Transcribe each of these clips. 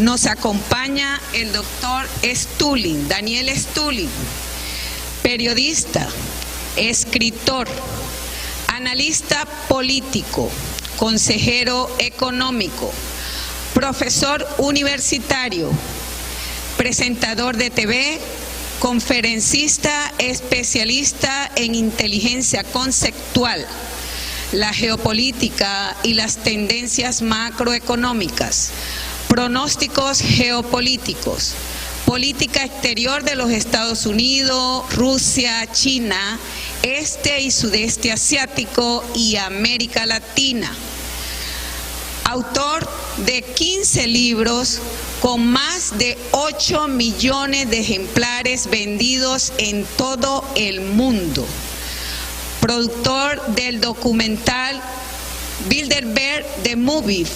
nos acompaña el doctor Stulin, Daniel Stulin, periodista, escritor, analista político, consejero económico, profesor universitario, presentador de TV, conferencista especialista en inteligencia conceptual, la geopolítica y las tendencias macroeconómicas, pronósticos geopolíticos, política exterior de los Estados Unidos, Rusia, China, este y sudeste asiático y América Latina. Autor de 15 libros con más de 8 millones de ejemplares vendidos en todo el mundo. Productor del documental Bilderberg The Movie,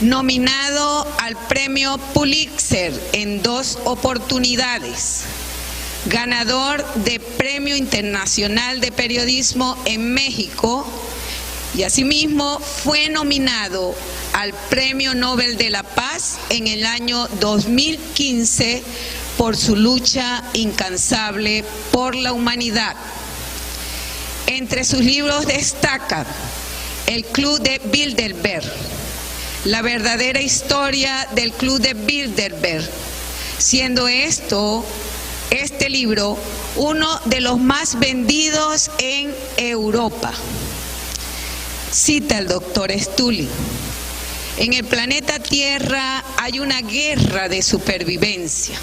nominado al premio Pulitzer en 2 oportunidades. Ganador de Premio Internacional de Periodismo en México y asimismo fue nominado al Premio Nobel de la Paz en el año 2015 por su lucha incansable por la humanidad. Entre sus libros destacan El Club de Bilderberg, la verdadera historia del Club de Bilderberg, siendo este libro uno de los más vendidos en Europa. Cita el doctor Stulin: en el planeta Tierra hay una guerra de supervivencia.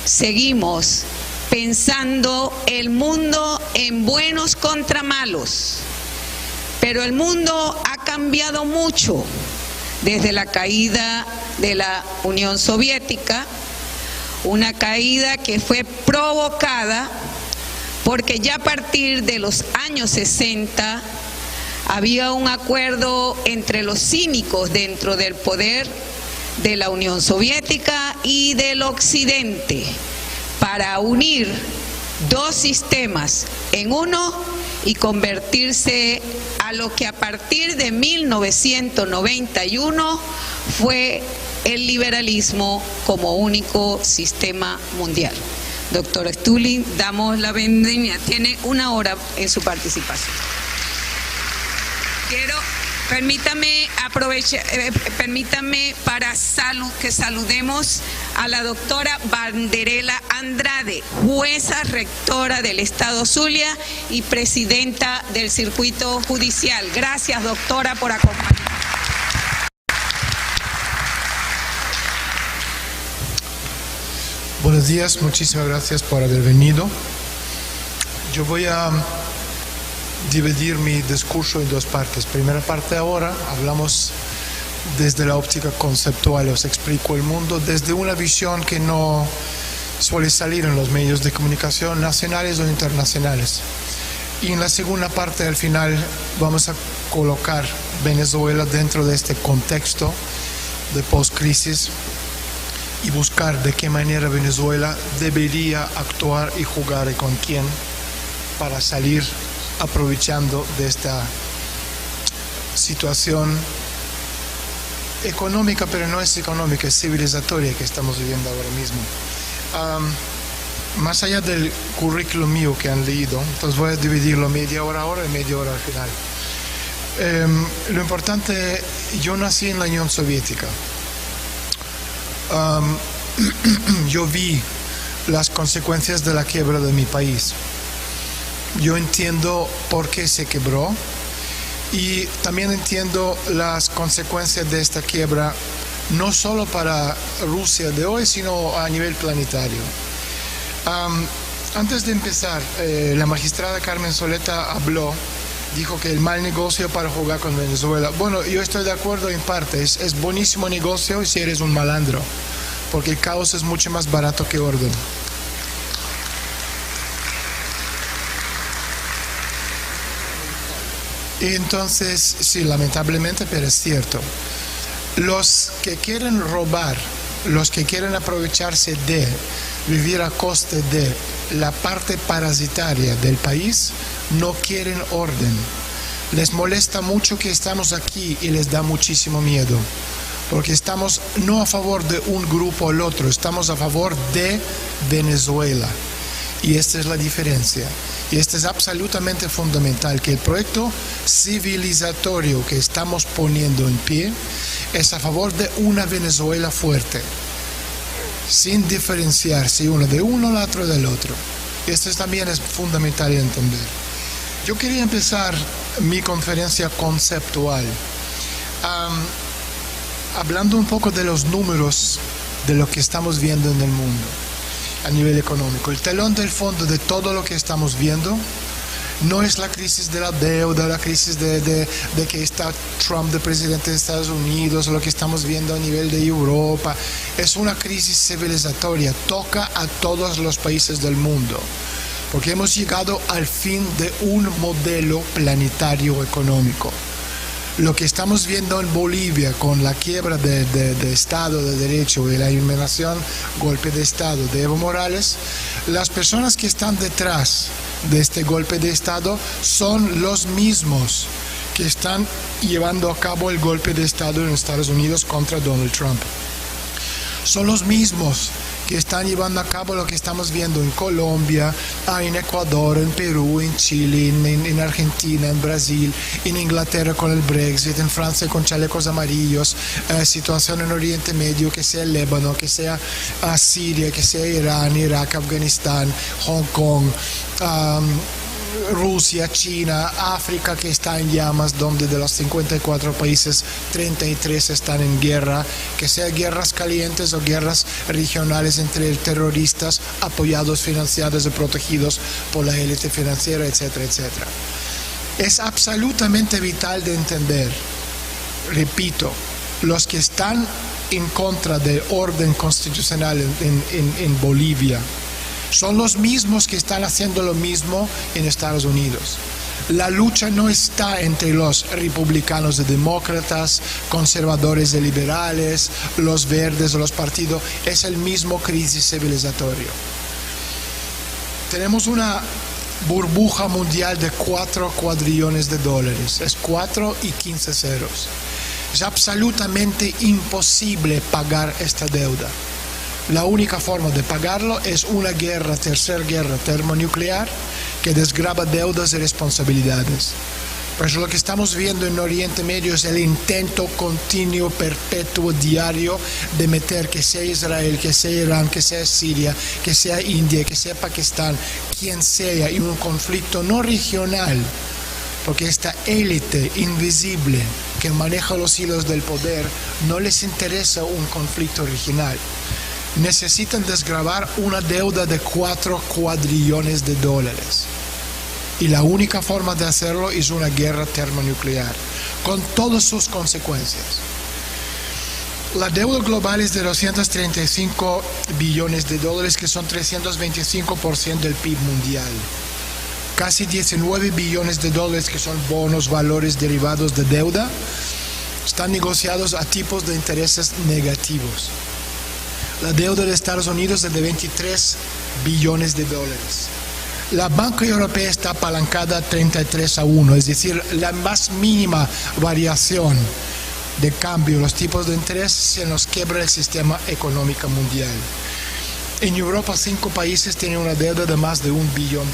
Seguimos pensando el mundo en buenos contra malos, pero el mundo ha cambiado mucho desde la caída de la Unión Soviética, una caída que fue provocada porque ya a partir de los años 60 había un acuerdo entre los cínicos dentro del poder de la Unión Soviética y del Occidente para unir dos sistemas en uno y convertirse a lo que a partir de 1991 fue el liberalismo como único sistema mundial. Doctor Stulin, damos la bienvenida. Tiene 1 hora en su participación. Permítame para que saludemos a la doctora Banderela Andrade, jueza rectora del Estado Zulia y presidenta del Circuito Judicial. Gracias, doctora, por acompañarnos. Buenos días, muchísimas gracias por haber venido. Yo voy a dividir mi discurso en 2 partes. Primera parte, ahora hablamos desde la óptica conceptual, os explico el mundo desde una visión que no suele salir en los medios de comunicación nacionales o internacionales. Y en la segunda parte, al final, vamos a colocar Venezuela dentro de este contexto de post-crisis y buscar de qué manera Venezuela debería actuar y jugar y con quién para salir aprovechando de esta situación económica, pero no es económica, es civilizatoria que estamos viviendo ahora mismo. Más allá del currículo mío que han leído, entonces voy a dividirlo media hora ahora y media hora al final. Lo importante, yo nací en la Unión Soviética. Yo vi las consecuencias de la quiebra de mi país. Yo entiendo por qué se quebró y también entiendo las consecuencias de esta quiebra, no solo para Rusia de hoy, sino a nivel planetario. Antes de empezar, la magistrada Carmen Soleta dijo que el mal negocio para jugar con Venezuela. Bueno, yo estoy de acuerdo en parte, es buenísimo negocio si eres un malandro, porque el caos es mucho más barato que orden. Y entonces, sí, lamentablemente, pero es cierto. Los que quieren robar, los que quieren aprovecharse de vivir a costa de la parte parasitaria del país, no quieren orden. Les molesta mucho que estamos aquí y les da muchísimo miedo. porque estamos no a favor de un grupo o el otro, estamos a favor de Venezuela. Y esta es la diferencia. Y esto es absolutamente fundamental, que el proyecto civilizatorio que estamos poniendo en pie es a favor de una Venezuela fuerte, sin diferenciarse uno de uno al otro del otro. Esto también es fundamental entender. Yo quería empezar mi conferencia conceptual hablando un poco de los números de lo que estamos viendo en el mundo a nivel económico. El telón del fondo de todo lo que estamos viendo no es la crisis de la deuda, la crisis de que está Trump de presidente de Estados Unidos, lo que estamos viendo a nivel de Europa. Es una crisis civilizatoria, toca a todos los países del mundo, porque hemos llegado al fin de un modelo planetario económico. Lo que estamos viendo en Bolivia con la quiebra de Estado de Derecho y la eliminación, golpe de Estado de Evo Morales, las personas que están detrás de este golpe de Estado son los mismos que están llevando a cabo el golpe de Estado en Estados Unidos contra Donald Trump. Son los mismos que están llevando a cabo lo que estamos viendo en Colombia, en Ecuador, en Perú, en Chile, en Argentina, en Brasil, en Inglaterra con el Brexit, en Francia con chalecos amarillos, situación en Oriente Medio, que sea el Líbano, que sea Siria, que sea Irán, Irak, Afganistán, Hong Kong, Rusia, China, África, que está en llamas, donde de los 54 países 33 están en guerra, que sea guerras calientes o guerras regionales entre terroristas apoyados, financiados y protegidos por la élite financiera, etcétera, etcétera. Es absolutamente vital de entender, repito, los que están en contra del orden constitucional en Bolivia son los mismos que están haciendo lo mismo en Estados Unidos. La lucha no está entre los republicanos y demócratas, conservadores y liberales, los verdes o los partidos, es el mismo crisis civilizatorio. Tenemos una burbuja mundial de 4 cuadrillones de dólares, es 4 y 15 ceros. Es absolutamente imposible pagar esta deuda. La única forma de pagarlo es una guerra, tercera guerra termonuclear, que desgrava deudas y responsabilidades. Por eso lo que estamos viendo en Oriente Medio es el intento continuo, perpetuo, diario de meter que sea Israel, que sea Irán, que sea Siria, que sea India, que sea Pakistán, quien sea, en un conflicto no regional, porque esta élite invisible que maneja los hilos del poder no les interesa un conflicto regional. Necesitan desgravar una deuda de 4 cuadrillones de dólares. Y la única forma de hacerlo es una guerra termonuclear, con todas sus consecuencias. La deuda global es de 235 billones de dólares, que son 325% del PIB mundial. Casi 19 billones de dólares, que son bonos, valores derivados de deuda, están negociados a tipos de intereses negativos. La deuda de Estados Unidos es de 23 billones de dólares. La banca europea está apalancada 33-1, es decir, la más mínima variación de cambio, los tipos de interés, se nos quiebra el sistema económico mundial. En Europa, 5 países tienen una deuda de más de $1 billón.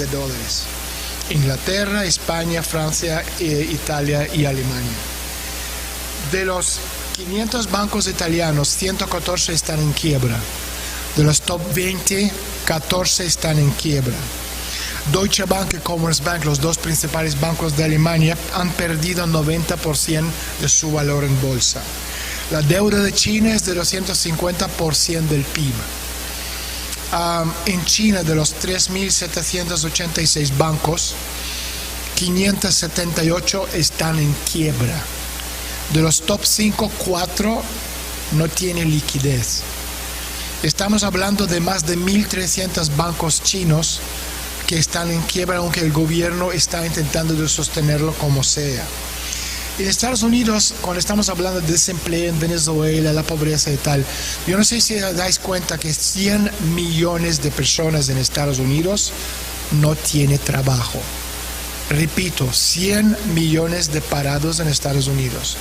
Inglaterra, España, Francia, Italia y Alemania. De los 500 bancos italianos, 114 están en quiebra. De los top 20, 14 están en quiebra. Deutsche Bank y Commerzbank, los dos principales bancos de Alemania, han perdido 90% de su valor en bolsa. La deuda de China es de 250% del PIB. En China, de los 3.786 bancos, 578 están en quiebra. De los top 5, 4 no tienen liquidez. Estamos hablando de más de 1.300 bancos chinos que están en quiebra, aunque el gobierno está intentando de sostenerlo como sea. En Estados Unidos, cuando estamos hablando de desempleo en Venezuela, la pobreza y tal, yo no sé si os dais cuenta que 100 millones de personas en Estados Unidos no tienen trabajo. Repito, 100 millones de parados en Estados Unidos.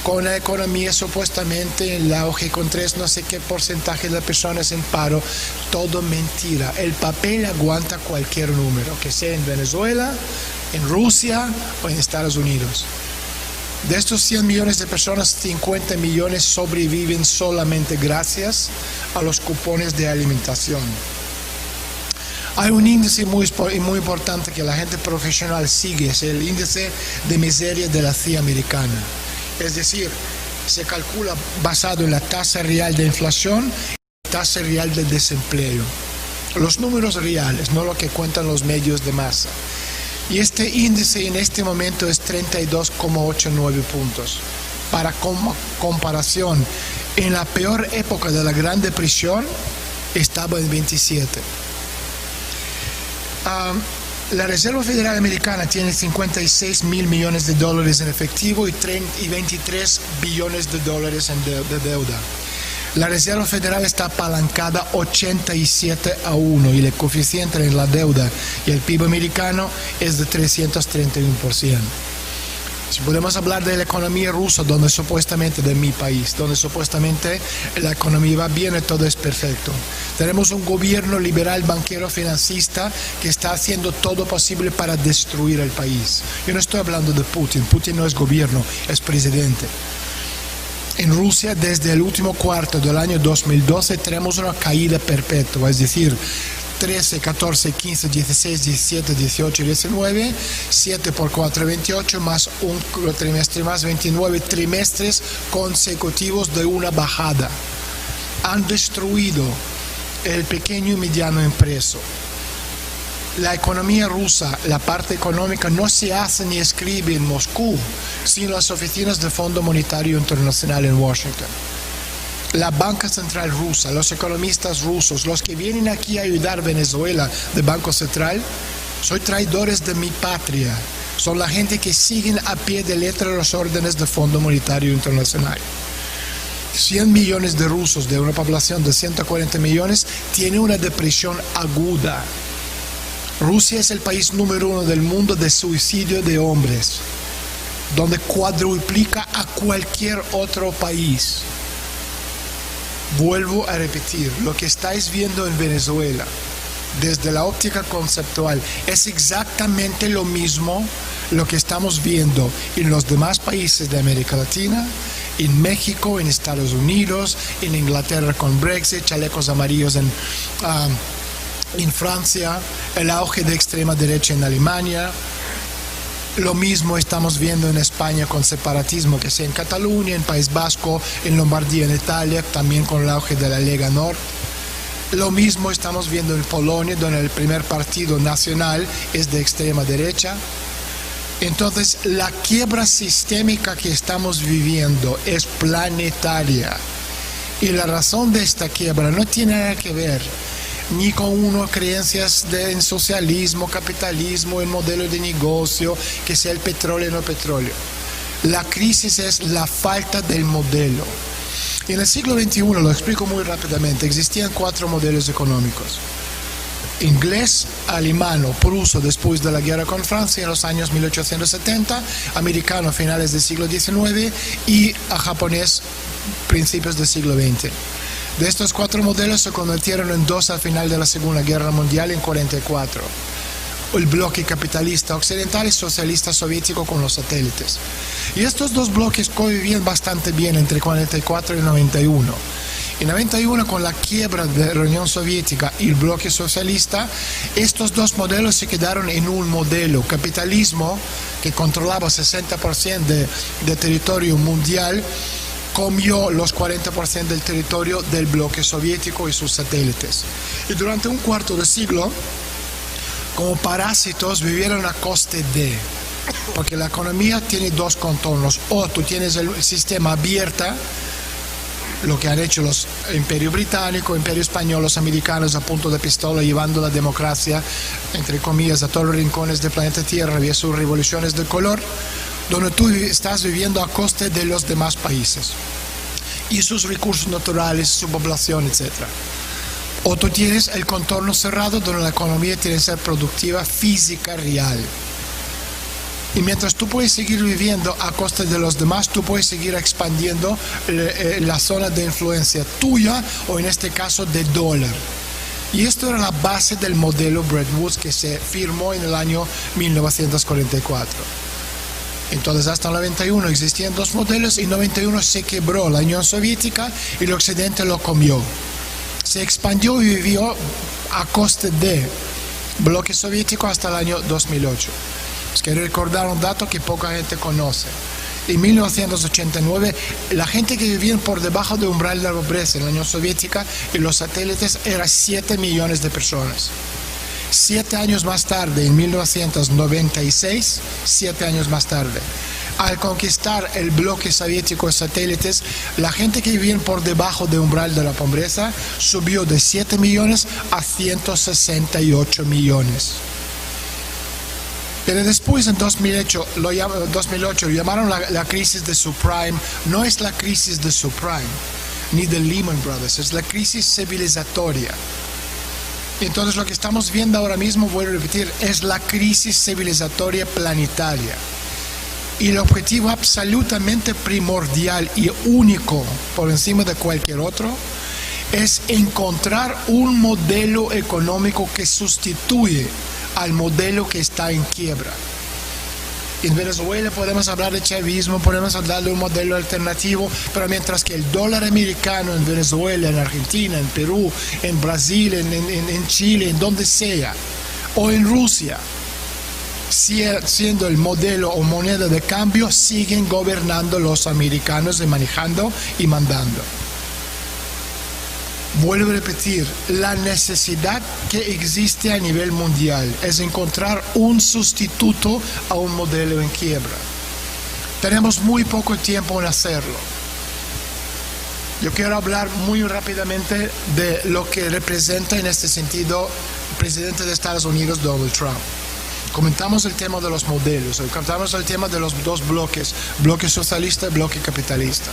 con la economía supuestamente en el auge, con 3 no sé qué porcentaje de personas en paro. Todo mentira. El papel aguanta cualquier número, que sea en Venezuela, en Rusia o en Estados Unidos. De estos 100 millones de personas, 50 millones sobreviven solamente gracias a los cupones de alimentación. Hay un índice muy importante que la gente profesional sigue, es el índice de miseria de la CIA americana. Es decir, se calcula basado en la tasa real de inflación y tasa real de desempleo. Los números reales, no lo que cuentan los medios de masa. Y este índice en este momento es 32,89 puntos. Para comparación, en la peor época de la Gran Depresión estaba en 27. La Reserva Federal Americana tiene 56 mil millones de dólares en efectivo y 23 billones de dólares de deuda. La Reserva Federal está apalancada 87-1 y el coeficiente en la deuda y el PIB americano es de 331%. Si podemos hablar de la economía rusa, donde supuestamente, de mi país, donde supuestamente la economía va bien y todo es perfecto. Tenemos un gobierno liberal, banquero, financista que está haciendo todo posible para destruir el país. Yo no estoy hablando de Putin. Putin no es gobierno, es presidente. En Rusia, desde el último cuarto del año 2012, tenemos una caída perpetua, es decir, 13, 14, 15, 16, 17, 18, 19, 7 por 4, 28, más un trimestre más, 29 trimestres consecutivos de una bajada. Han destruido el pequeño y mediano empreso. La economía rusa, la parte económica, no se hace ni escribe en Moscú, sino en las oficinas del Fondo Monetario Internacional en Washington. La banca central rusa, los economistas rusos, los que vienen aquí a ayudar a Venezuela de Banco Central, son traidores de mi patria. Son la gente que siguen a pie de letra las órdenes del Fondo Monetario Internacional. 100 millones de rusos de una población de 140 millones tienen una depresión aguda. Rusia es el país número 1 del mundo de suicidio de hombres, donde cuadruplica a cualquier otro país. Vuelvo a repetir, lo que estáis viendo en Venezuela, desde la óptica conceptual, es exactamente lo mismo lo que estamos viendo en los demás países de América Latina, en México, en Estados Unidos, en Inglaterra con Brexit, chalecos amarillos en Francia, el auge de extrema derecha en Alemania. Lo mismo estamos viendo en España con separatismo, que sea en Cataluña, en País Vasco, en Lombardía, en Italia, también con el auge de la Lega Nord. Lo mismo estamos viendo en Polonia, donde el primer partido nacional es de extrema derecha. Entonces, la quiebra sistémica que estamos viviendo es planetaria. Y la razón de esta quiebra no tiene nada que ver ni con creencias en socialismo, capitalismo, en modelo de negocio, que sea el petróleo o no petróleo. La crisis es la falta del modelo. En el siglo XXI, lo explico muy rápidamente, existían 4 modelos económicos. Inglés, alemán o pruso después de la guerra con Francia en los años 1870, americano a finales del siglo XIX y japonés principios del siglo XX. De estos 4 modelos se convirtieron en 2 al final de la Segunda Guerra Mundial en 1944. El bloque capitalista occidental y socialista soviético con los satélites. Y estos 2 bloques convivían bastante bien entre 1944 y 91. En 91, con la quiebra de la Unión Soviética y el bloque socialista, estos 2 modelos se quedaron en un modelo. Capitalismo, que controlaba 60% de territorio mundial, comió los 40% del territorio del bloque soviético y sus satélites. Y durante un cuarto de siglo, como parásitos, vivieron a coste de... Porque la economía tiene 2 contornos. O tú tienes el sistema abierto, lo que han hecho los Imperio Británico, Imperio Español, los americanos a punto de pistola, llevando la democracia, entre comillas, a todos los rincones del planeta Tierra, había sus revoluciones de color, donde tú estás viviendo a coste de los demás países y sus recursos naturales, su población, etc. O tú tienes el contorno cerrado, donde la economía tiene que ser productiva, física, real. Y mientras tú puedes seguir viviendo a costa de los demás, tú puedes seguir expandiendo la zona de influencia tuya, o en este caso de dólar. Y esto era la base del modelo Bretton Woods que se firmó en el año 1944. Entonces hasta el 91 existían dos modelos, y en 91 se quebró la Unión Soviética y el Occidente lo comió. Se expandió y vivió a costa de bloque soviético hasta el año 2008. Les quiero recordar un dato que poca gente conoce. En 1989, la gente que vivía por debajo del umbral de la pobreza en la Unión Soviética y los satélites era 7 millones de personas. 7 años más tarde, en 1996, 7 años más tarde, al conquistar el bloque soviético de satélites, la gente que vivía por debajo del umbral de la pobreza subió de 7 millones a 168 millones. Pero después, en 2008 lo llamaron la crisis de subprime. No es la crisis de subprime, ni de Lehman Brothers, es la crisis civilizatoria. Entonces lo que estamos viendo ahora mismo, vuelvo a repetir, es la crisis civilizatoria planetaria. Y el objetivo absolutamente primordial y único por encima de cualquier otro es encontrar un modelo económico que sustituye al modelo que está en quiebra. En Venezuela podemos hablar de chavismo, podemos hablar de un modelo alternativo, pero mientras que el dólar americano en Venezuela, en Argentina, en Perú, en Brasil, en Chile, en donde sea, o en Rusia, siendo el modelo o moneda de cambio, siguen gobernando los americanos y manejando y mandando. Vuelvo a repetir, la necesidad que existe a nivel mundial es encontrar un sustituto a un modelo en quiebra. Tenemos muy poco tiempo en hacerlo. Yo quiero hablar muy rápidamente de lo que representa en este sentido el presidente de Estados Unidos, Donald Trump. Comentamos el tema de los modelos, comentamos el tema de los dos bloques, bloque socialista y bloque capitalista.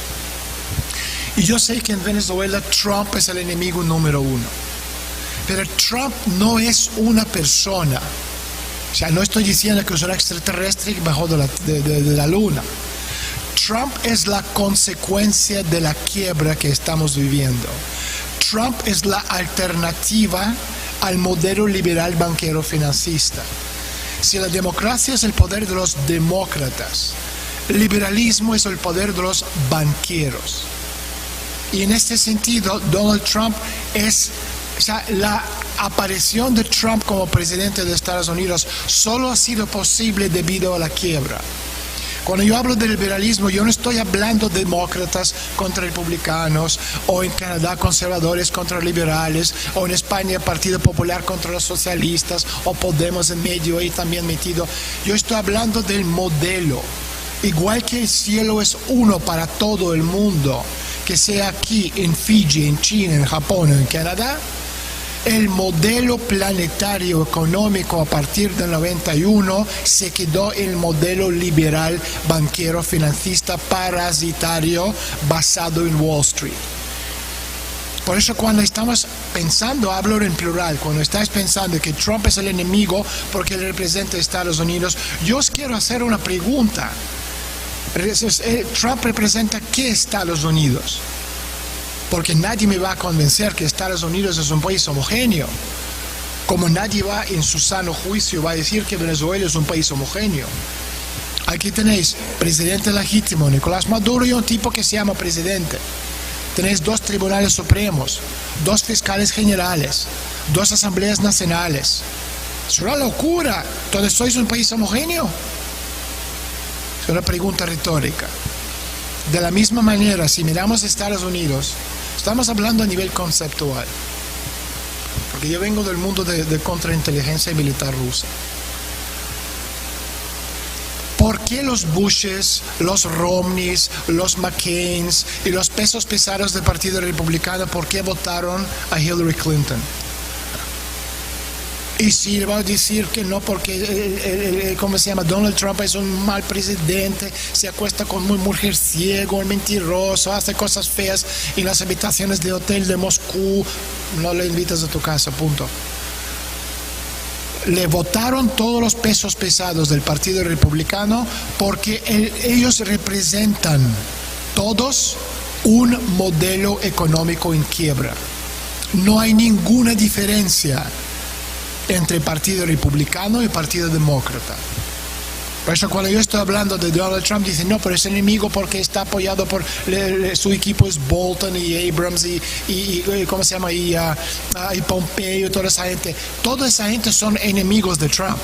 Y yo sé que en Venezuela Trump es el enemigo número uno. Pero Trump no es una persona. O sea, no estoy diciendo que es un extraterrestre que bajó de la luna. Trump es la consecuencia de la quiebra que estamos viviendo. Trump es la alternativa al modelo liberal banquero financista. Si la democracia es el poder de los demócratas, el liberalismo es el poder de los banqueros. Y en este sentido, Donald Trump la aparición de Trump como presidente de Estados Unidos solo ha sido posible debido a la quiebra. Cuando yo hablo de liberalismo, yo no estoy hablando de demócratas contra republicanos, o en Canadá conservadores contra liberales, o en España Partido Popular contra los socialistas, o Podemos en medio ahí también metido. Yo estoy hablando del modelo. Igual que el cielo es uno para todo el mundo, que sea aquí, en Fiji, en China, en Japón o en Canadá, el modelo planetario económico a partir del 91 se quedó en el modelo liberal banquero financista parasitario basado en Wall Street. Por eso cuando estamos pensando, hablo en plural, cuando estás pensando que Trump es el enemigo porque él representa a Estados Unidos, yo os quiero hacer una pregunta. Trump representa ¿qué Estados Unidos? Porque nadie me va a convencer que Estados Unidos es un país homogéneo, como nadie va en su sano juicio va a decir que Venezuela es un país homogéneo. Aquí tenéis presidente legítimo Nicolás Maduro y un tipo que se llama presidente. Tenéis 2 tribunales supremos, 2 fiscales generales, 2 asambleas nacionales. Es una locura. ¿Entonces sois un país homogéneo? Es una pregunta retórica. De la misma manera, si miramos a Estados Unidos, estamos hablando a nivel conceptual. Porque yo vengo del mundo de contrainteligencia militar rusa. ¿Por qué los Bushes, los Romneys, los McCains y los pesos pesados del Partido Republicano, por qué votaron a Hillary Clinton? Y si le va a decir que no porque, ¿cómo se llama? Donald Trump es un mal presidente, se acuesta con un mujer ciego, un mentiroso, hace cosas feas en las habitaciones de hotel de Moscú, no le invitas a tu casa, punto. le votaron todos los pesos pesados del Partido Republicano porque ellos representan todos un modelo económico en quiebra. No hay ninguna diferencia entre el Partido Republicano y el Partido Demócrata. Por eso cuando yo estoy hablando de Donald Trump, dicen, no, pero es enemigo porque está apoyado por su equipo es Bolton y Abrams y ¿cómo se llama? Y Pompeo y toda esa gente. Toda esa gente son enemigos de Trump.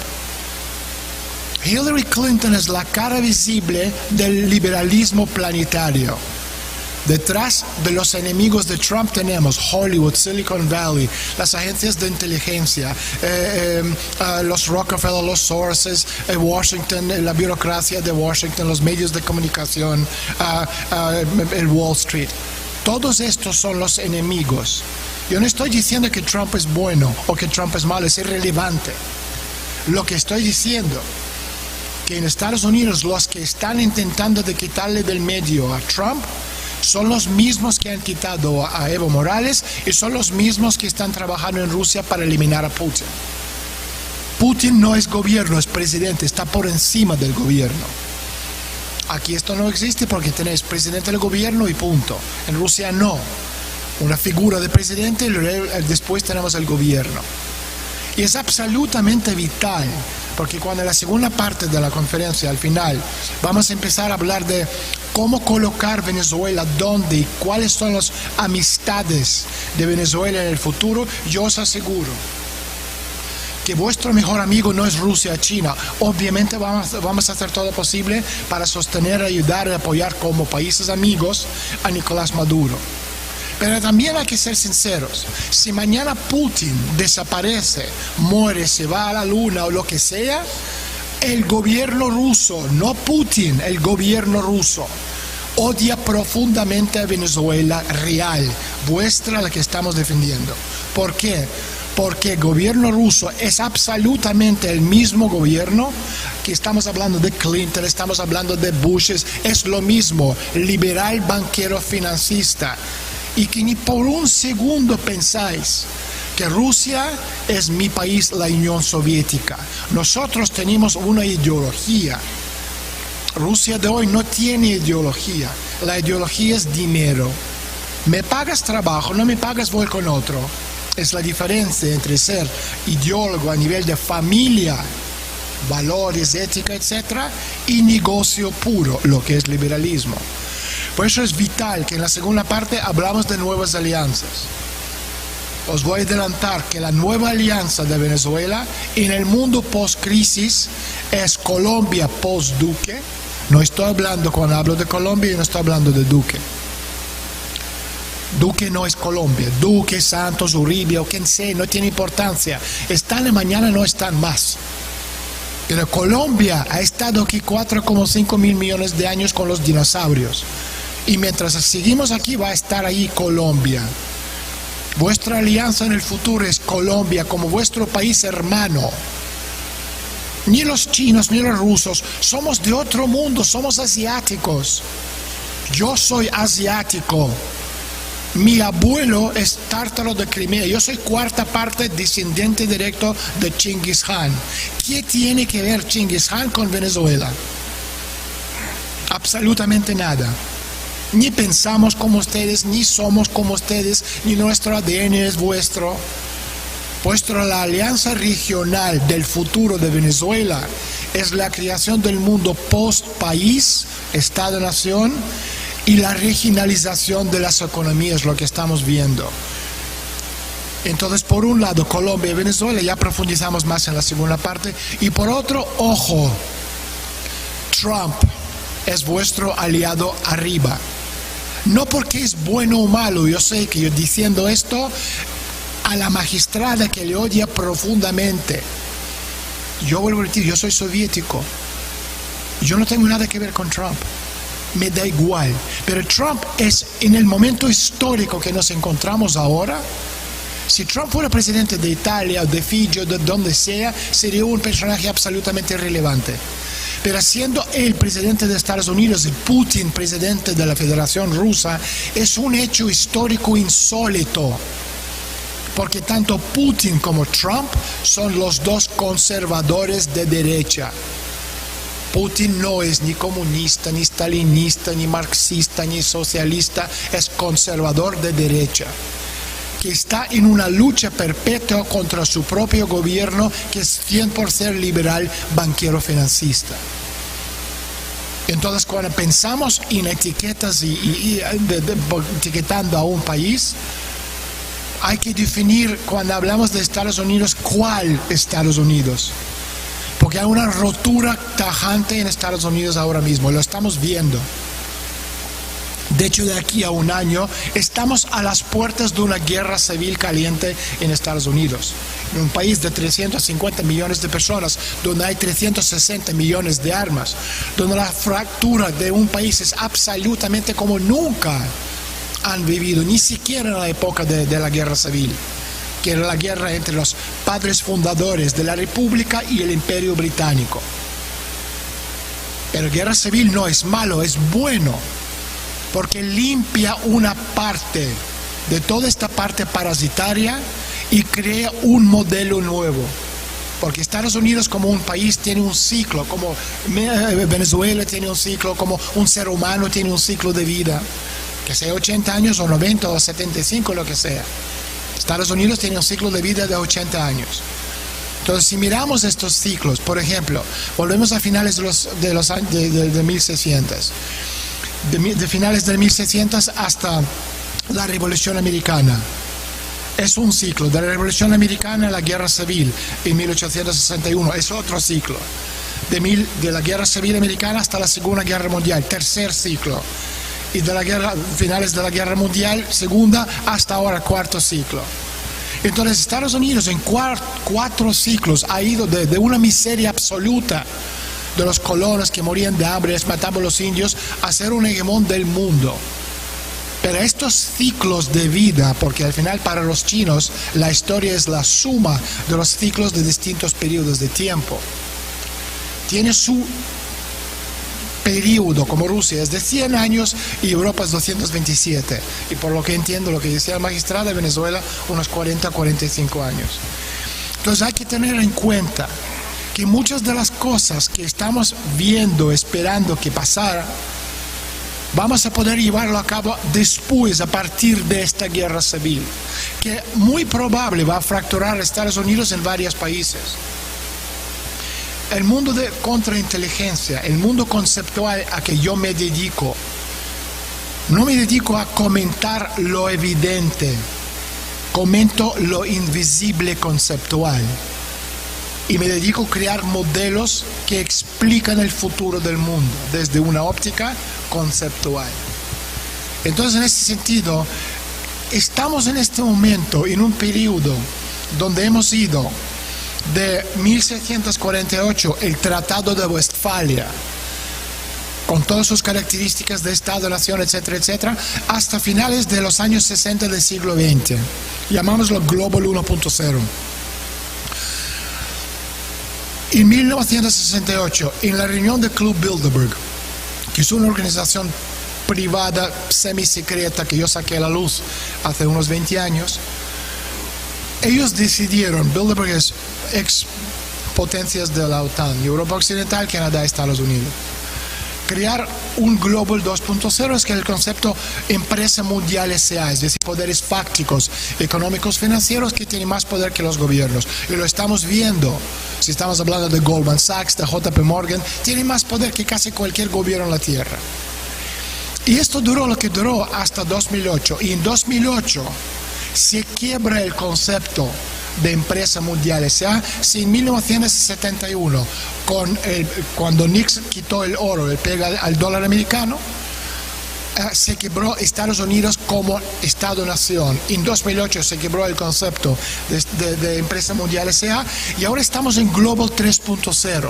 Hillary Clinton es la cara visible del liberalismo planetario. Detrás de los enemigos de Trump tenemos Hollywood, Silicon Valley, las agencias de inteligencia, los Rockefeller, los Sources, Washington, la burocracia de Washington, los medios de comunicación, el Wall Street. Todos estos son los enemigos. Yo no estoy diciendo que Trump es bueno o que Trump es malo, es irrelevante. Lo que estoy diciendo que en Estados Unidos los que están intentando de quitarle del medio a Trump son los mismos que han quitado a Evo Morales y son los mismos que están trabajando en Rusia para eliminar a Putin. Putin no es gobierno, es presidente, está por encima del gobierno. Aquí esto no existe porque tenés presidente del gobierno y punto. En Rusia no. Una figura de presidente y después tenemos el gobierno. Y es absolutamente vital, porque cuando en la segunda parte de la conferencia, al final, vamos a empezar a hablar de cómo colocar Venezuela, dónde y cuáles son las amistades de Venezuela en el futuro, yo os aseguro que vuestro mejor amigo no es Rusia o China. Obviamente vamos a hacer todo lo posible para sostener, ayudar y apoyar como países amigos a Nicolás Maduro. Pero también hay que ser sinceros. Si mañana Putin desaparece, muere, se va a la luna o lo que sea, el gobierno ruso, no Putin, el gobierno ruso, odia profundamente a Venezuela real, vuestra, la que estamos defendiendo. ¿Por qué? Porque el gobierno ruso es absolutamente el mismo gobierno que estamos hablando de Clinton, estamos hablando de Bush, es lo mismo, liberal, banquero, financista. Y que ni por un segundo pensáis que Rusia es mi país, la Unión Soviética. Nosotros tenemos una ideología. Rusia de hoy no tiene ideología. La ideología es dinero. Me pagas trabajo, no me pagas, voy con otro. Es la diferencia entre ser ideólogo a nivel de familia, valores, ética, etc., y negocio puro, lo que es liberalismo. Por eso es vital que en la segunda parte hablamos de nuevas alianzas. Os voy a adelantar que la nueva alianza de Venezuela en el mundo post-crisis es Colombia post-Duque. No estoy hablando, cuando hablo de Colombia, yo no estoy hablando de Duque. Duque no es Colombia. Duque, Santos, Uribe o quien sea, no tiene importancia. Están y mañana no están más. Pero Colombia ha estado aquí 4,5 mil millones de años con los dinosaurios. Y mientras seguimos aquí va a estar ahí Colombia. Vuestra alianza en el futuro es Colombia como vuestro país hermano. Ni los chinos ni los rusos, somos de otro mundo, somos asiáticos. Yo soy asiático. Mi abuelo es tártaro de Crimea. Yo soy cuarta parte descendiente directo de Chingis Khan. ¿Qué tiene que ver Chingis Khan con Venezuela? Absolutamente nada. Ni pensamos como ustedes, ni somos como ustedes, ni nuestro ADN es vuestro. La alianza regional del futuro de Venezuela es la creación del mundo post-país, Estado-nación, y la regionalización de las economías, lo que estamos viendo. Entonces, por un lado, Colombia y Venezuela, ya profundizamos más en la segunda parte, y por otro, ojo, Trump es vuestro aliado arriba. No porque es bueno o malo, yo sé que yo diciendo esto a la magistrada que le odia profundamente. Yo vuelvo a decir, yo soy soviético. Yo no tengo nada que ver con Trump. Me da igual. Pero Trump es, en el momento histórico que nos encontramos ahora, si Trump fuera presidente de Italia, de Fiji o de donde sea, sería un personaje absolutamente irrelevante. Pero siendo él presidente de Estados Unidos y Putin presidente de la Federación Rusa, es un hecho histórico insólito. porque tanto Putin como Trump son los dos conservadores de derecha. Putin no es ni comunista, ni stalinista, ni marxista, ni socialista, es conservador de derecha, que está en una lucha perpetua contra su propio gobierno, que es 100% liberal, banquero, financista. Entonces, cuando pensamos en etiquetas etiquetando a un país, hay que definir, cuando hablamos de Estados Unidos, ¿cuál Estados Unidos? Porque hay una rotura tajante en Estados Unidos ahora mismo, lo estamos viendo. De hecho, de aquí a un año estamos a las puertas de una guerra civil caliente en Estados Unidos. En un país de 350 millones de personas, donde hay 360 millones de armas, donde la fractura de un país es absolutamente como nunca han vivido, ni siquiera en la época de la guerra civil, que era la guerra entre los padres fundadores de la República y el Imperio Británico. Pero guerra civil no es malo, es bueno, porque limpia una parte de toda esta parte parasitaria y crea un modelo nuevo. Porque Estados Unidos como un país tiene un ciclo, como Venezuela tiene un ciclo, como un ser humano tiene un ciclo de vida, que sea 80 años o 90 o 75, lo que sea. Estados Unidos tiene un ciclo de vida de 80 años. Entonces, si miramos estos ciclos, por ejemplo, volvemos a finales de 1600. De finales de 1600 hasta la Revolución Americana. Es un ciclo. De la Revolución Americana a la Guerra Civil en 1861 es otro ciclo. De la Guerra Civil Americana hasta la Segunda Guerra Mundial, tercer ciclo. Y de finales de la Guerra Mundial, segunda, hasta ahora cuarto ciclo. Entonces Estados Unidos en cuatro ciclos ha ido de una miseria absoluta de los colonos que morían de hambre, les mataban los indios, a ser un hegemón del mundo. Pero estos ciclos de vida, porque al final para los chinos la historia es la suma de los ciclos de distintos periodos de tiempo, tiene su periodo, como Rusia es de 100 años y Europa es 227, y por lo que entiendo, lo que decía el magistrado, de Venezuela unos 40 45 años. Entonces hay que tener en cuenta que muchas de las cosas que estamos viendo, esperando que pasara, vamos a poder llevarlo a cabo después, a partir de esta guerra civil, que muy probable va a fracturar a Estados Unidos en varios países. El mundo de contrainteligencia, el mundo conceptual a que yo me dedico, no me dedico a comentar lo evidente, comento lo invisible conceptual. Y me dedico a crear modelos que explican el futuro del mundo desde una óptica conceptual. Entonces, en ese sentido, estamos en este momento en un periodo donde hemos ido de 1648, el Tratado de Westfalia, con todas sus características de Estado-Nación, etcétera, etcétera, hasta finales de los años 60 del siglo XX. Llamámoslo Global 1.0. En 1968, en la reunión del Club Bilderberg, que es una organización privada semisecreta que yo saqué a la luz hace unos 20 años, ellos decidieron, Bilderberg es ex potencias de la OTAN, Europa Occidental, Canadá, Estados Unidos, crear un Global 2.0, es que el concepto empresa mundial S.A., es decir, poderes fácticos, económicos, financieros, que tienen más poder que los gobiernos. Y lo estamos viendo. Si estamos hablando de Goldman Sachs, de JP Morgan, tienen más poder que casi cualquier gobierno en la Tierra. Y esto duró lo que duró hasta 2008. Y en 2008 se quiebra el concepto de empresa mundial S.A. Si en 1971, cuando Nixon quitó el oro, le pega al dólar americano, se quebró Estados Unidos como Estado-Nación. En 2008 se quebró el concepto de empresa mundial S.A. y ahora estamos en Global 3.0.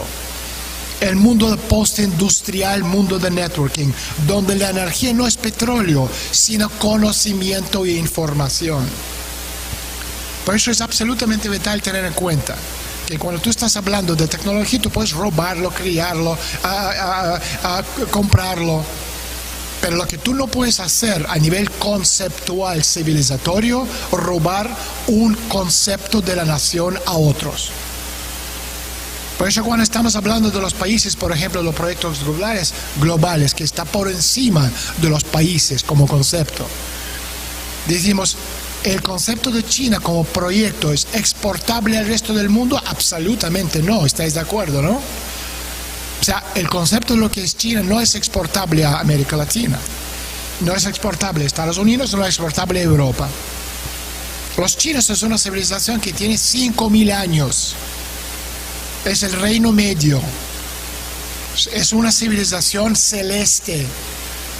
El mundo de postindustrial, mundo de networking, donde la energía no es petróleo, sino conocimiento e información. Por eso es absolutamente vital tener en cuenta que cuando tú estás hablando de tecnología, tú puedes robarlo, criarlo, comprarlo, Pero lo que tú no puedes hacer a nivel conceptual civilizatorio, robar un concepto de la nación a otros. Por eso cuando estamos hablando de los países, por ejemplo, los proyectos globales, que está por encima de los países como concepto, decimos, ¿el concepto de China como proyecto es exportable al resto del mundo? Absolutamente no, ¿estáis de acuerdo, no? O sea, el concepto de lo que es China no es exportable a América Latina, no es exportable a Estados Unidos, no es exportable a Europa. Los chinos es una civilización que tiene 5.000 años. Es el Reino Medio. Es una civilización celeste,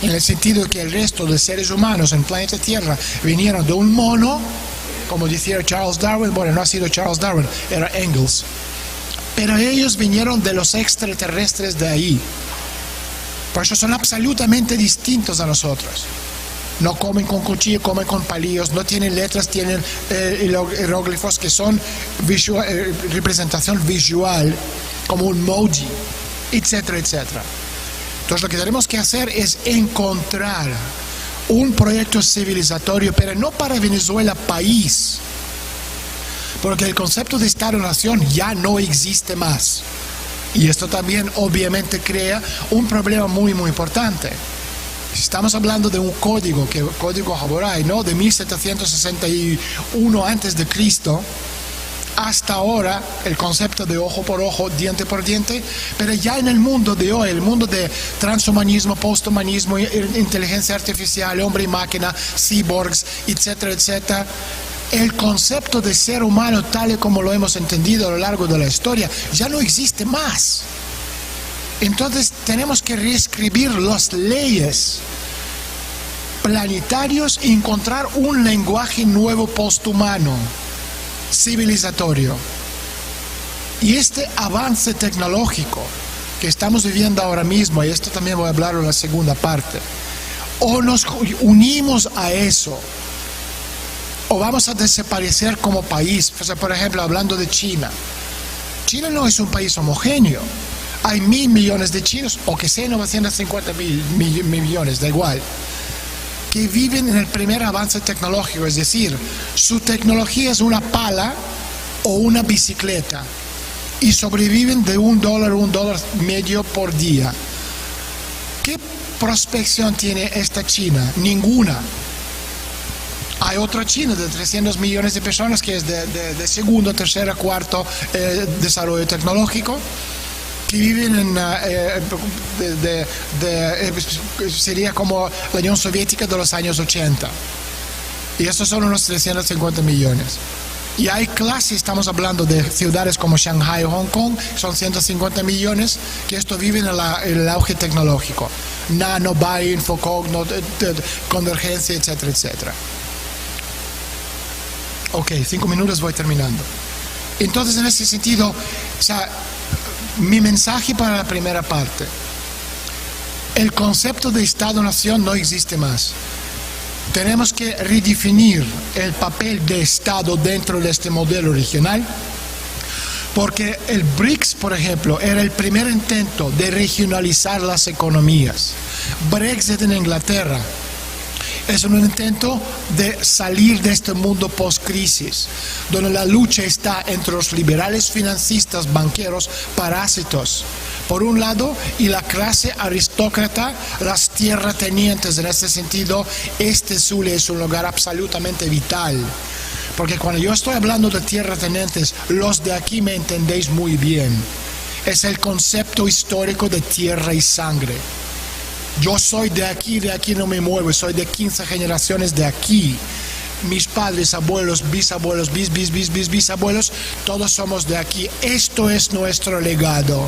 en el sentido de que el resto de seres humanos en el planeta Tierra vinieron de un mono, como decía Charles Darwin. Bueno, no ha sido Charles Darwin, era Engels. Pero ellos vinieron de los extraterrestres de ahí. Por eso son absolutamente distintos a nosotros. No comen con cuchillo, comen con palillos, no tienen letras, tienen hieróglifos que son representación visual, como un emoji, etcétera, etcétera. Entonces lo que tenemos que hacer es encontrar un proyecto civilizatorio, pero no para Venezuela país, porque el concepto de Estado-Nación ya no existe más. Y esto también obviamente crea un problema muy, muy importante. Estamos hablando de un código, que código Hammurabi, ¿no? De 1761 antes de Cristo, hasta ahora el concepto de ojo por ojo, diente por diente, pero ya en el mundo de hoy, el mundo de transhumanismo, posthumanismo, inteligencia artificial, hombre y máquina, cyborgs, etcétera, etcétera, el concepto de ser humano tal y como lo hemos entendido a lo largo de la historia ya no existe más. Entonces tenemos que reescribir las leyes planetarios y encontrar un lenguaje nuevo posthumano, civilizatorio. Y este avance tecnológico que estamos viviendo ahora mismo, y esto también voy a hablar en la segunda parte, o nos unimos a eso, o vamos a desaparecer como país. O sea, por ejemplo, hablando de China, China no es un país homogéneo. Hay 1.000 millones de chinos, o que sean 950 millones, da igual, que viven en el primer avance tecnológico, es decir, su tecnología es una pala o una bicicleta, y sobreviven de $1.50 por día. ¿Qué prospección tiene esta China? Ninguna. Hay otra China de 300 millones de personas que es de segundo, tercero, cuarto desarrollo tecnológico, que viven en sería como la Unión Soviética de los años 80. Y estos son unos 350 millones. Y hay clases, estamos hablando de ciudades como Shanghai o Hong Kong, son 150 millones, que esto viven en el auge tecnológico. Nano, bio, infocogno, convergencia, etcétera, etcétera. Ok, 5 minutos, voy terminando. Entonces, en ese sentido, o sea, mi mensaje para la primera parte: el concepto de Estado-Nación no existe más. Tenemos que redefinir el papel de Estado dentro de este modelo regional, porque el BRICS, por ejemplo, era el primer intento de regionalizar las economías. Brexit en Inglaterra es un intento de salir de este mundo post-crisis, donde la lucha está entre los liberales financistas, banqueros, parásitos, por un lado, y la clase aristócrata, las tierratenientes. En este sentido, este Zulia es un lugar absolutamente vital, porque cuando yo estoy hablando de tierratenientes, los de aquí me entendéis muy bien. Es el concepto histórico de tierra y sangre. Yo soy de aquí no me muevo, soy de 15 generaciones de aquí. Mis padres, abuelos, bisabuelos, bisabuelos, todos somos de aquí. Esto es nuestro legado.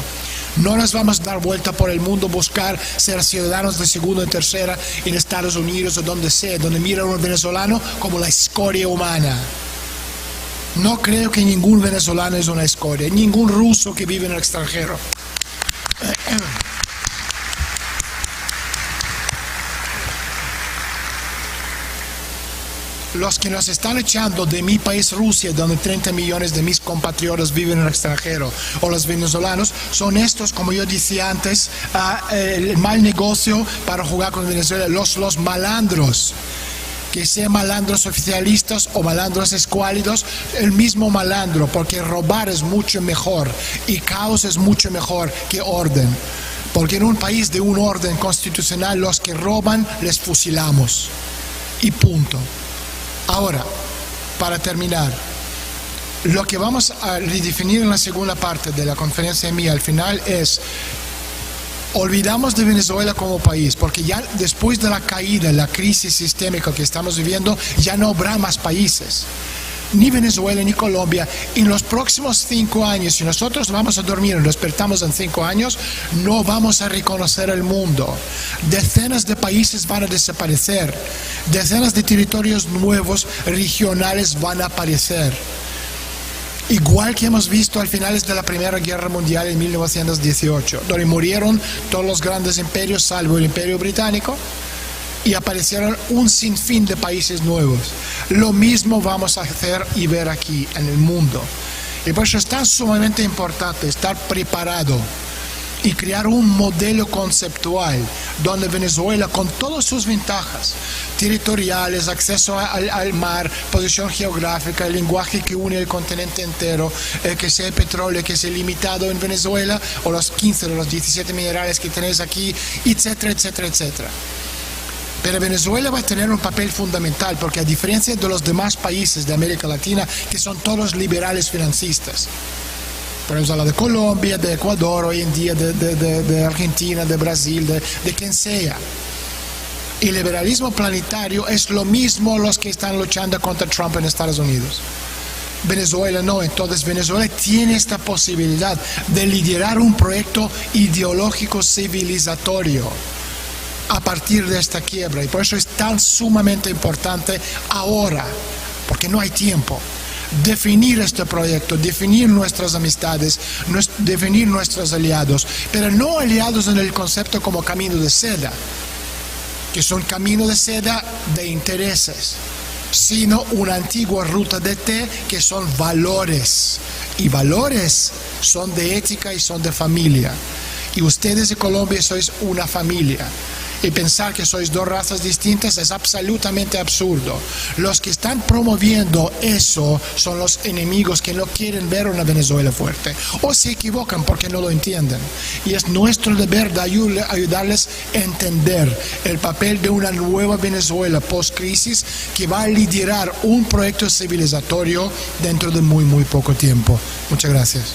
No nos vamos a dar vuelta por el mundo, buscar ser ciudadanos de segunda y tercera en Estados Unidos o donde sea, donde mira a un venezolano como la escoria humana. No creo que ningún venezolano es una escoria, ningún ruso que vive en el extranjero. los que nos están echando de mi país, Rusia, donde 30 millones de mis compatriotas viven en el extranjero, o los venezolanos, son estos, como yo decía antes, el mal negocio para jugar con Venezuela, los malandros. Que sean malandros oficialistas o malandros escuálidos, el mismo malandro, porque robar es mucho mejor y caos es mucho mejor que orden. Porque en un país de un orden constitucional, los que roban les fusilamos. Y punto. Ahora, para terminar, lo que vamos a redefinir en la segunda parte de la conferencia mía al final es: olvidamos de Venezuela como país, porque ya después de la caída, la crisis sistémica que estamos viviendo, ya no habrá más países. Ni Venezuela ni Colombia. En los próximos 5 años, si nosotros vamos a dormir y despertamos en 5 años, no vamos a reconocer el mundo. Decenas de países van a desaparecer. Decenas de territorios nuevos, regionales, van a aparecer. Igual que hemos visto al finales de la Primera Guerra Mundial en 1918, donde murieron todos los grandes imperios salvo el Imperio Británico y aparecieron un sinfín de países nuevos. Lo mismo vamos a hacer y ver aquí en el mundo. Y por eso es tan sumamente importante estar preparado y crear un modelo conceptual donde Venezuela, con todas sus ventajas territoriales, acceso al mar, posición geográfica, el lenguaje que une el continente entero, que sea petróleo, que sea limitado en Venezuela, o los 15 o los 17 minerales que tenéis aquí, etcétera, etcétera, etcétera. Pero Venezuela va a tener un papel fundamental, porque a diferencia de los demás países de América Latina, que son todos liberales financistas, por ejemplo, de Colombia, de Ecuador, hoy en día de Argentina, de Brasil, de quien sea. El liberalismo planetario es lo mismo los que están luchando contra Trump en Estados Unidos. Venezuela no. Entonces Venezuela tiene esta posibilidad de liderar un proyecto ideológico civilizatorio a partir de esta quiebra. Y por eso es tan sumamente importante ahora, porque no hay tiempo, definir este proyecto, definir nuestras amistades, definir nuestros aliados, pero no aliados en el concepto como camino de seda, que son camino de seda de intereses, sino una antigua ruta de té que son valores, y valores son de ética y son de familia, y ustedes de Colombia sois una familia. Y pensar que sois dos razas distintas es absolutamente absurdo. Los que están promoviendo eso son los enemigos que no quieren ver una Venezuela fuerte, o se equivocan porque no lo entienden. Y es nuestro deber de ayudarles a entender el papel de una nueva Venezuela post-crisis que va a liderar un proyecto civilizatorio dentro de muy, muy poco tiempo. Muchas gracias.